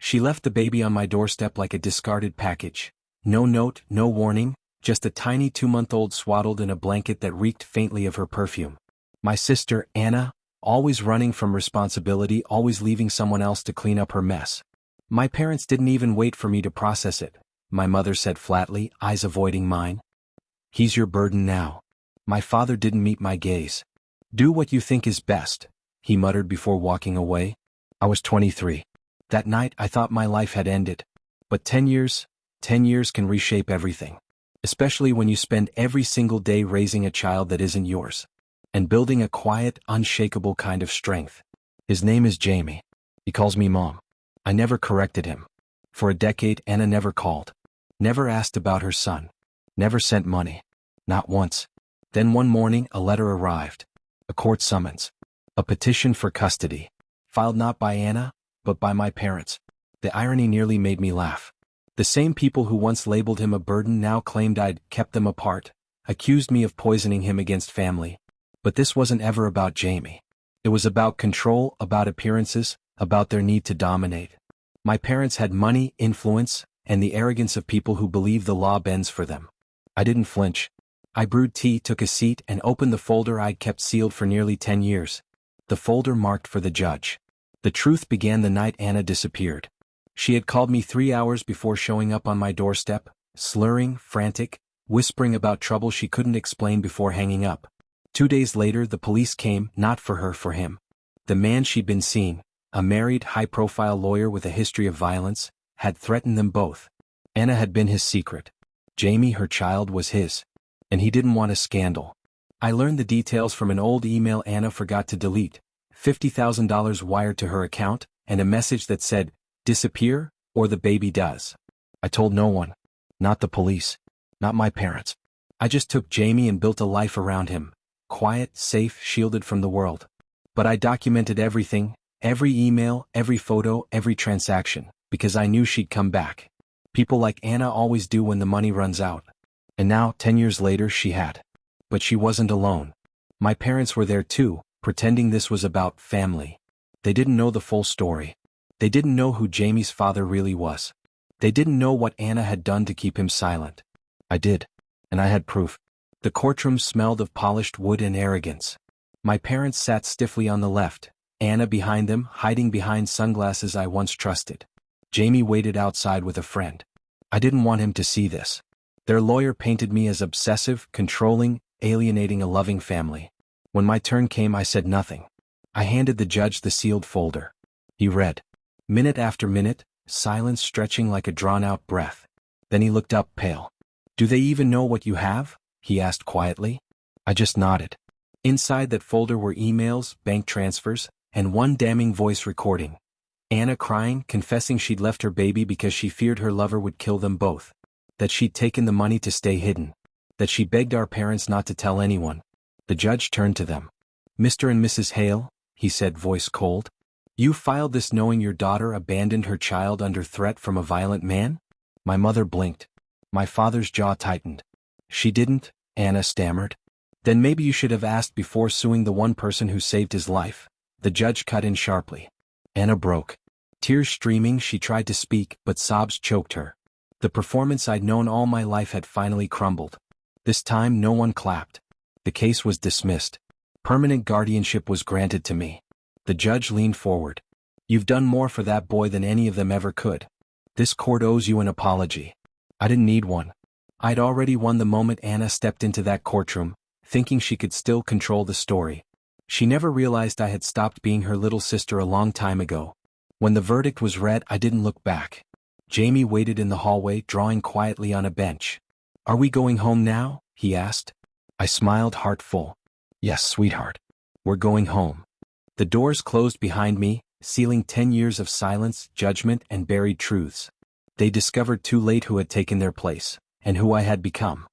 She left the baby on my doorstep like a discarded package. No note, no warning, just a tiny 2-month-old swaddled in a blanket that reeked faintly of her perfume. My sister, Anna, always running from responsibility, always leaving someone else to clean up her mess. My parents didn't even wait for me to process it. My mother said flatly, eyes avoiding mine. "He's your burden now." My father didn't meet my gaze. "Do what you think is best," he muttered before walking away. I was 23. That night I thought my life had ended. But 10 years can reshape everything. Especially when you spend every single day raising a child that isn't yours. And building a quiet, unshakable kind of strength. His name is Jamie. He calls me Mom. I never corrected him. For a decade, Anna never called. Never asked about her son. Never sent money. Not once. Then one morning, a letter arrived. A court summons. A petition for custody. Filed not by Anna, but by my parents. The irony nearly made me laugh. The same people who once labeled him a burden now claimed I'd kept them apart, accused me of poisoning him against family. But this wasn't ever about Jamie. It was about control, about appearances, about their need to dominate. My parents had money, influence, and the arrogance of people who believe the law bends for them. I didn't flinch. I brewed tea, took a seat, and opened the folder I'd kept sealed for nearly 10 years. The folder marked for the judge. The truth began the night Anna disappeared. She had called me 3 hours before showing up on my doorstep, slurring, frantic, whispering about trouble she couldn't explain before hanging up. 2 days later the police came, not for her, for him. The man she'd been seeing, a married, high-profile lawyer with a history of violence, had threatened them both. Anna had been his secret. Jamie, her child, was his. And he didn't want a scandal. I learned the details from an old email Anna forgot to delete. $50,000 wired to her account, and a message that said, "Disappear, or the baby does." I told no one. Not the police. Not my parents. I just took Jamie and built a life around him. Quiet, safe, shielded from the world. But I documented everything, every email, every photo, every transaction, because I knew she'd come back. People like Anna always do when the money runs out. And now, 10 years later, she had. But she wasn't alone. My parents were there too, pretending this was about family. They didn't know the full story. They didn't know who Jamie's father really was. They didn't know what Anna had done to keep him silent. I did. And I had proof. The courtroom smelled of polished wood and arrogance. My parents sat stiffly on the left, Anna behind them, hiding behind sunglasses I once trusted. Jamie waited outside with a friend. I didn't want him to see this. Their lawyer painted me as obsessive, controlling, alienating a loving family. When my turn came, I said nothing. I handed the judge the sealed folder. He read. Minute after minute, silence stretching like a drawn-out breath. Then he looked up, pale. "Do they even know what you have?" he asked quietly. I just nodded. Inside that folder were emails, bank transfers, and one damning voice recording. Anna crying, confessing she'd left her baby because she feared her lover would kill them both. That she'd taken the money to stay hidden. That she begged our parents not to tell anyone. The judge turned to them. "Mr. and Mrs. Hale," he said, voice cold. "You filed this knowing your daughter abandoned her child under threat from a violent man?" My mother blinked. My father's jaw tightened. "She didn't," Anna stammered. "Then maybe you should have asked before suing the one person who saved his life." The judge cut in sharply. Anna broke. Tears streaming, she tried to speak, but sobs choked her. The performance I'd known all my life had finally crumbled. This time no one clapped. The case was dismissed. Permanent guardianship was granted to me. The judge leaned forward. "You've done more for that boy than any of them ever could. This court owes you an apology." I didn't need one. I'd already won the moment Anna stepped into that courtroom, thinking she could still control the story. She never realized I had stopped being her little sister a long time ago. When the verdict was read, I didn't look back. Jamie waited in the hallway, drawing quietly on a bench. "Are we going home now?" he asked. I smiled, heart full. "Yes, sweetheart. We're going home." The doors closed behind me, sealing 10 years of silence, judgment, and buried truths. They discovered too late who had taken their place, and who I had become.